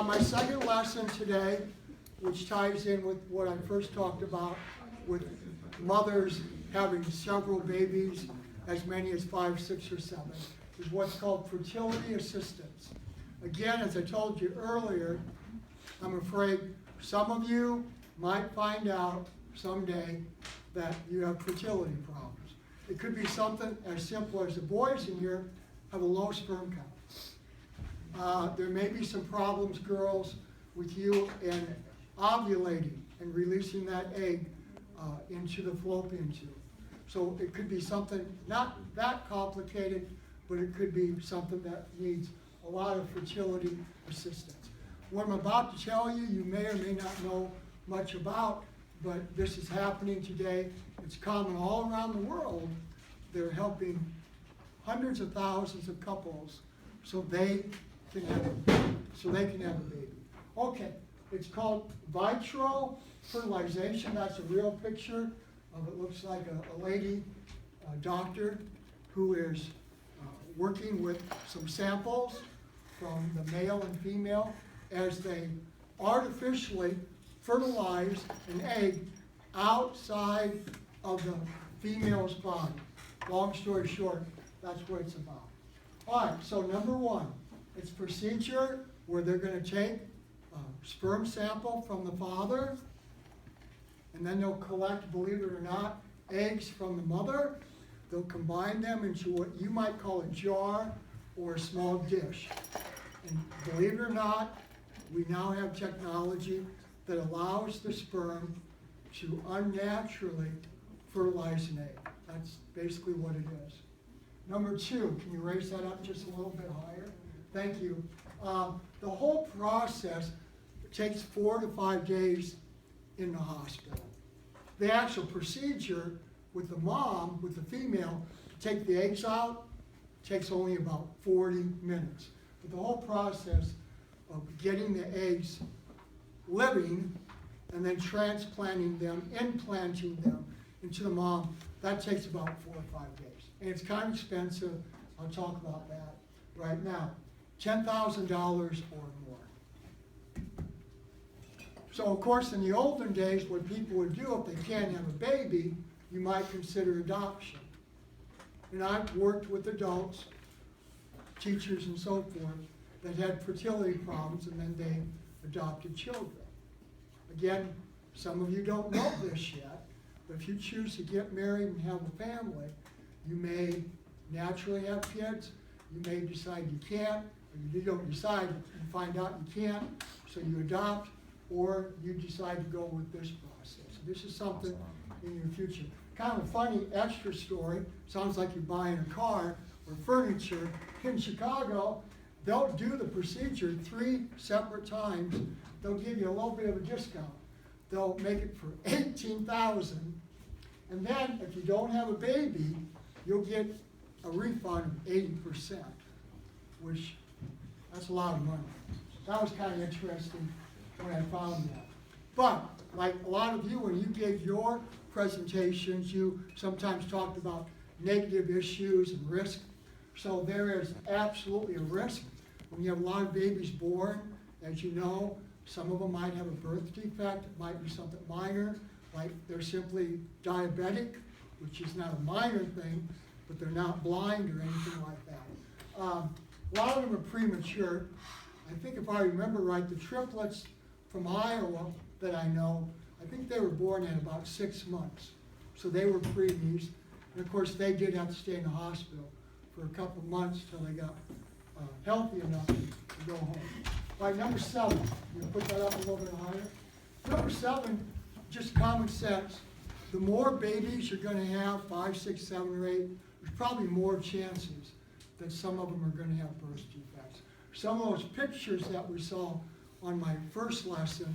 My second lesson today, which ties in with what I first talked about, with mothers having several babies, as many as 5, 6, or 7, is what's called fertility assistance. Again, as I told you earlier, I'm afraid some of you might find out someday that you have fertility problems. It could be something as simple as the boys in here have a low sperm count. There may be some problems, girls, with you in ovulating and releasing that egg into the fallopian tube. So it could be something not that complicated, but it could be something that needs a lot of fertility assistance. What I'm about to tell you, you may or may not know much about, but this is happening today. It's common all around the world. They're helping hundreds of thousands of couples so they can have a baby. Okay, it's called vitro fertilization. That's a real picture of it. Looks like a lady, a doctor, who is working with some samples from the male and female as they artificially fertilize an egg outside of the female's body. Long story short, that's what it's about. All right, so number one, it's procedure where they're going to take a sperm sample from the father, and then they'll collect, believe it or not, eggs from the mother. They'll combine them into what you might call a jar or a small dish. And believe it or not, we now have technology that allows the sperm to unnaturally fertilize an egg. That's basically what it is. Number two, can you raise that up just a little bit higher? Thank you. The whole process takes 4 to 5 days in the hospital. The actual procedure with the mom, with the female, to take the eggs out takes only about 40 minutes. But the whole process of getting the eggs living and then transplanting them, implanting them into the mom, that takes about 4 or 5 days. And it's kind of expensive. I'll talk about that right now. $10,000 or more. So of course in the olden days, what people would do if they can't have a baby, you might consider adoption. And I've worked with adults, teachers and so forth, that had fertility problems and then they adopted children. Again, some of you don't know this yet, but if you choose to get married and have a family, you may naturally have kids, you may decide you can't, or you don't decide, you find out you can't, so you adopt, or you decide to go with this process. So this is something in your future. Kind of a funny extra story, sounds like you're buying a car or furniture. In Chicago, they'll do the procedure 3 separate times. They'll give you a little bit of a discount. They'll make it for $18,000, and then if you don't have a baby, you'll get a refund of 80%, which that's a lot of money. That was kind of interesting when I found that. But like a lot of you, when you gave your presentations, you sometimes talked about negative issues and risk. So there is absolutely a risk when you have a lot of babies born. As you know, some of them might have a birth defect. It might be something minor, like they're simply diabetic, which is not a minor thing, but they're not blind or anything like that. A lot of them are premature. I think if I remember right, the triplets from Iowa that I know, I think they were born at about 6 months. So they were preemies. And of course, they did have to stay in the hospital for a couple of months till they got healthy enough to go home. All right, number 7. You put that up a little bit higher. Number 7, just common sense. The more babies you're going to have, 5, 6, 7, or 8, there's probably more chances that some of them are going to have birth defects. Some of those pictures that we saw on my first lesson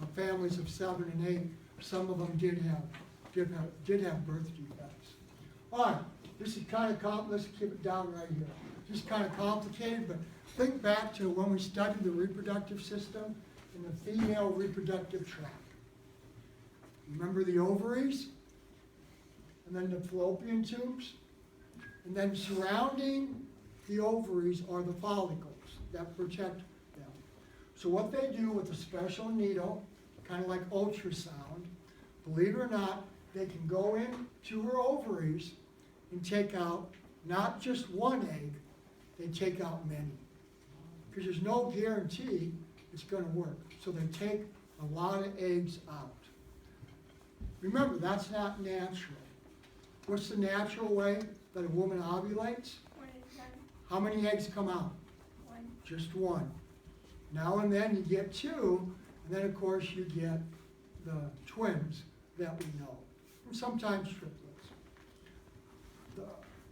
of families of 7 and 8, some of them did have birth defects. All right, this is kind of let's keep it down right here. Just kind of complicated, but think back to when we studied the reproductive system in the female reproductive tract. Remember the ovaries, and then the fallopian tubes, and then surrounding the ovaries are the follicles that protect them. So what they do with a special needle, kind of like ultrasound, believe it or not, they can go into her ovaries and take out not just one egg, they take out many. Because there's no guarantee it's going to work. So they take a lot of eggs out. Remember, that's not natural. What's the natural way that a woman ovulates? How many eggs come out? One. Just one. Now and then you get two, and then of course you get the twins that we know, and sometimes triplets. The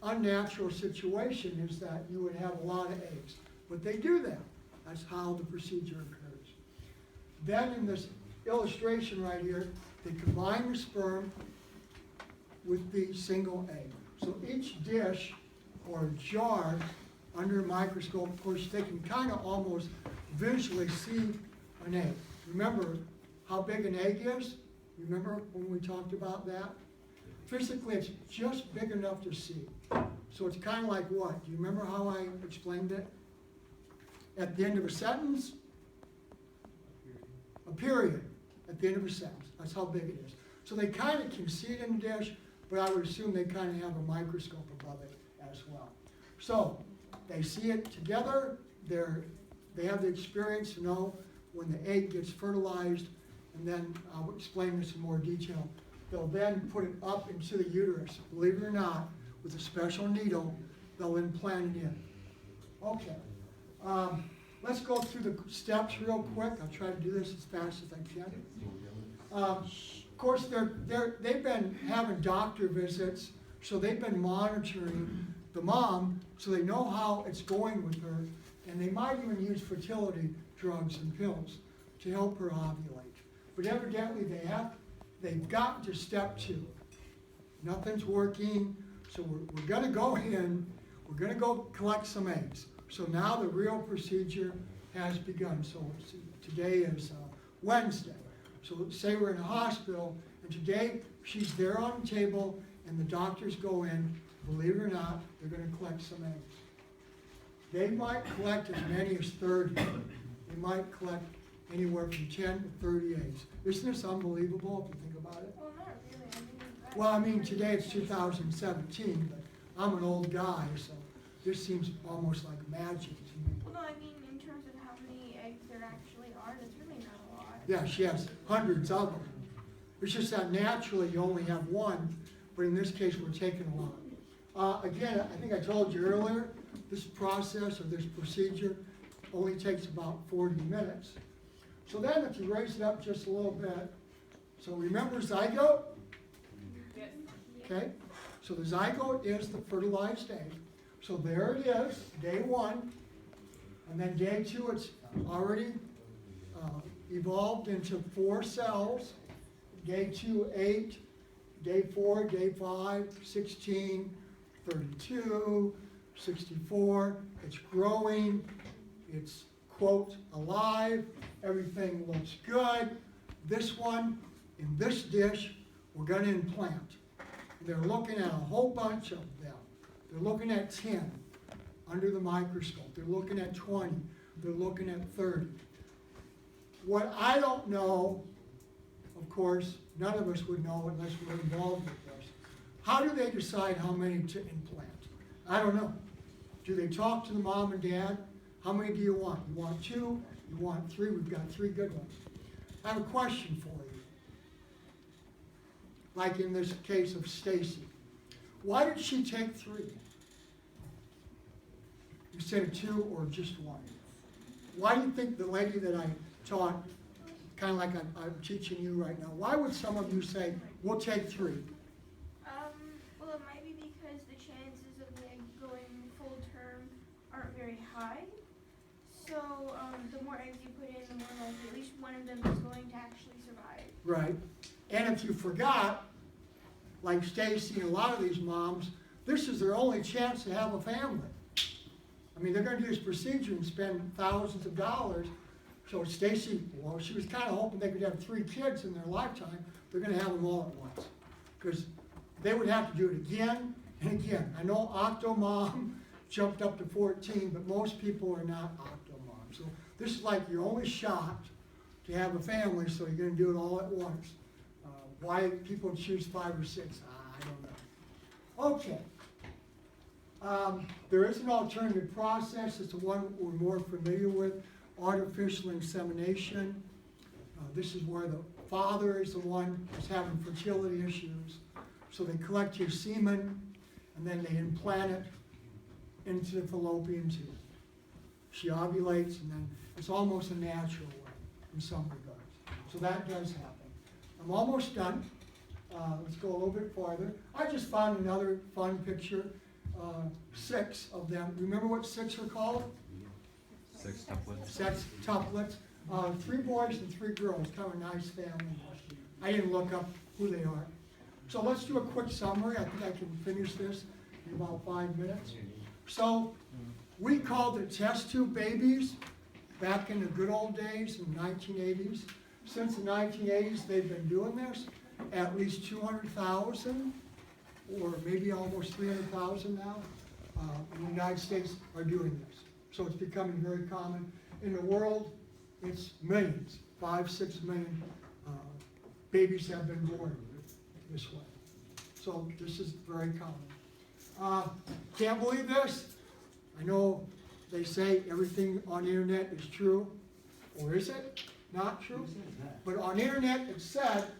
unnatural situation is that you would have a lot of eggs, but they do that. That's how the procedure occurs. Then in this illustration right here, they combine the sperm with the single egg. So each dish or jar under a microscope, of course, they can kind of almost visually see an egg. Remember how big an egg is? Remember when we talked about that? Physically, it's just big enough to see. So it's kind of like what? Do you remember how I explained it? At the end of a sentence? A period at the end of a sentence. That's how big it is. So they kind of can see it in the dish, but I would assume they kind of have a microscope above it as well. So they see it together. They have the experience to know when the egg gets fertilized, and then I'll explain this in more detail. They'll then put it up into the uterus. Believe it or not, with a special needle, they'll implant it in. Okay. Let's go through the steps real quick. I'll try to do this as fast as I can. Of course, they've been having doctor visits, so they've been monitoring the mom, so they know how it's going with her, and they might even use fertility drugs and pills to help her ovulate. But evidently they've gotten to step 2. Nothing's working, so we're going to go in, we're going to go collect some eggs. So now the real procedure has begun. So today is Wednesday. So say we're in a hospital, and today she's there on the table, and the doctors go in. Believe it or not, they're going to collect some eggs. They might collect as many as 30. They might collect anywhere from 10 to 30 eggs. Isn't this unbelievable if you think about it? Well, not really. Well, I mean, today it's 2017, but I'm an old guy, so this seems almost like magic to me. Well, no, I mean in terms of how many eggs there actually are, that's really not a lot. Yeah, she has hundreds of them. It's just that naturally you only have one, but in this case we're taking a lot. Again, I think I told you earlier, this process or this procedure only takes about 40 minutes. So then if you raise it up just a little bit, so remember zygote? Yes. Okay, so the zygote is the fertilized egg. So there it is, day 1, and then day 2 it's already evolved into 4 cells. Day 2, 8, day 4, day 5, 16, 32, 64. It's growing, it's, quote, alive, everything looks good. This one, in this dish, we're going to implant. They're looking at a whole bunch of them. They're looking at 10 under the microscope. They're looking at 20. They're looking at 30. What I don't know, of course, none of us would know unless we're involved with this. How do they decide how many to implant? I don't know. Do they talk to the mom and dad? How many do you want? You want 2? You want 3? We've got 3 good ones. I have a question for you. Like in this case of Stacy. Why did she take 3? Instead of 2 or just 1? Why do you think the lady that I taught, kind of like I'm teaching you right now, why would some of you say, we'll take 3? Well, it might be because the chances of the egg going full term aren't very high. So the more eggs you put in, the more likely at least one of them is going to actually survive. Right. And if you forgot, like Stacy and a lot of these moms, this is their only chance to have a family. I mean, they're going to do this procedure and spend thousands of dollars. So Stacy, well, she was kind of hoping they could have 3 kids in their lifetime. They're going to have them all at once. Because they would have to do it again and again. I know Octomom jumped up to 14, but most people are not Octomom. So This is like your only shot to have a family, so you're gonna do it all at once. Why people choose 5 or 6, I don't know. Okay. There is an alternative process. It's the one we're more familiar with, artificial insemination. This is where the father is the one who's having fertility issues. So they collect your semen, and then they implant it into the fallopian tube. She ovulates, and then it's almost a natural way in some regards. So that does happen. I'm almost done. Let's go a little bit farther. I just found another fun picture. 6 of them. Remember what 6 are called? 6 tuplets. 6 tuplets. 3 boys and 3 girls. Kind of a nice family. I didn't look up who they are. So let's do a quick summary. I think I can finish this in about 5 minutes. So we called it test tube babies back in the good old days in the 1980s. Since the 1980s, they've been doing this. At least 200,000 or maybe almost 300,000 now in the United States are doing this. So it's becoming very common. In the world, it's millions, 5, 6 million babies have been born this way. So this is very common. Can't believe this. I know they say everything on the internet is true, or is it not true? But on the internet it said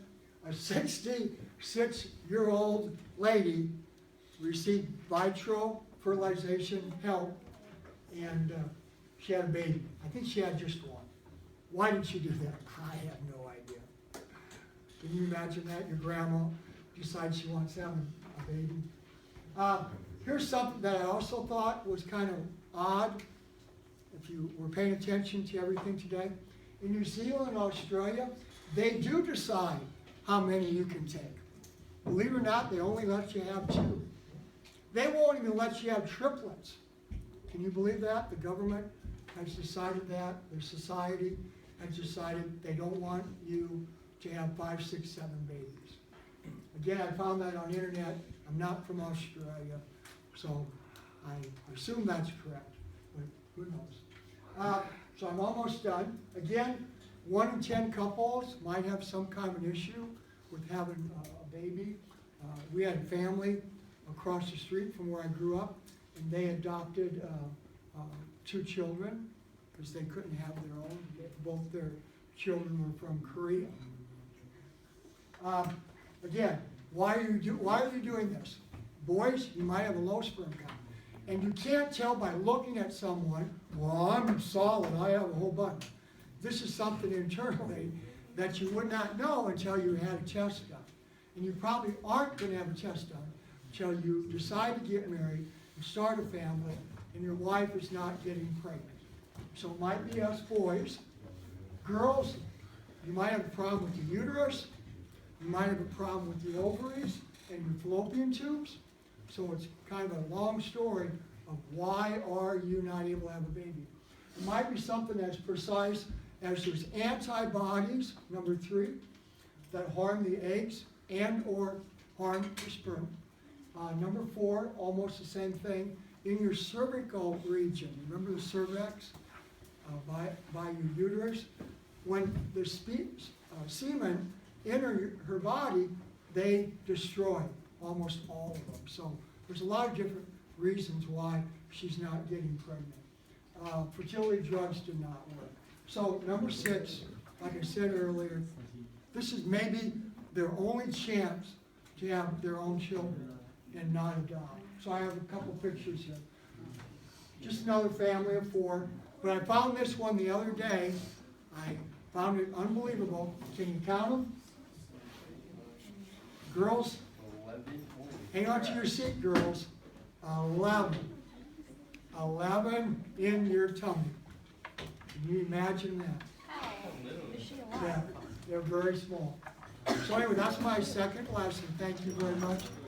a 66-year-old lady received vitro fertilization help, and she had a baby. I think she had just 1. Why did she do that? I have no idea. Can you imagine that? Your grandma decides she wants to have a baby. Here's something that I also thought was kind of odd, if you were paying attention to everything today. In New Zealand and Australia, they do decide how many you can take. Believe it or not, they only let you have 2. They won't even let you have triplets. Can you believe that? The government has decided that. Their society has decided they don't want you to have 5, 6, 7 babies. Again, I found that on the internet. I'm not from Australia, so I assume that's correct, but who knows? So I'm almost done. Again, 1 in 10 couples might have some kind of an issue with having a baby. We had a family across the street from where I grew up, and they adopted 2 children because they couldn't have their own. Both their children were from Korea. Again, why are you doing this? Boys, you might have a low sperm count. And you can't tell by looking at someone, well, I'm solid, I have a whole bunch. This is something internally that you would not know until you had a test done. And you probably aren't going to have a test done until you decide to get married and start a family, and your wife is not getting pregnant. So it might be us boys. Girls, you might have a problem with your uterus. You might have a problem with your ovaries and your fallopian tubes. So it's kind of a long story of why are you not able to have a baby. It might be something as precise as there's antibodies, number 3, that harm the eggs and or harm the sperm. Number 4, almost the same thing, in your cervical region. Remember the cervix by your uterus? When the semen enter her body, they destroy almost all of them. So there's a lot of different reasons why she's not getting pregnant. Fertility drugs do not work. So number 6, like I said earlier, this is maybe their only chance to have their own children and not adopt. So I have a couple pictures here. Just another family of 4. But I found this one the other day. I found it unbelievable. Can you count them? Girls, hang on to your seat, girls. 11. 11 in your tummy. Can you imagine that? Yeah, they're very small. So anyway, that's my second lesson. Thank you very much.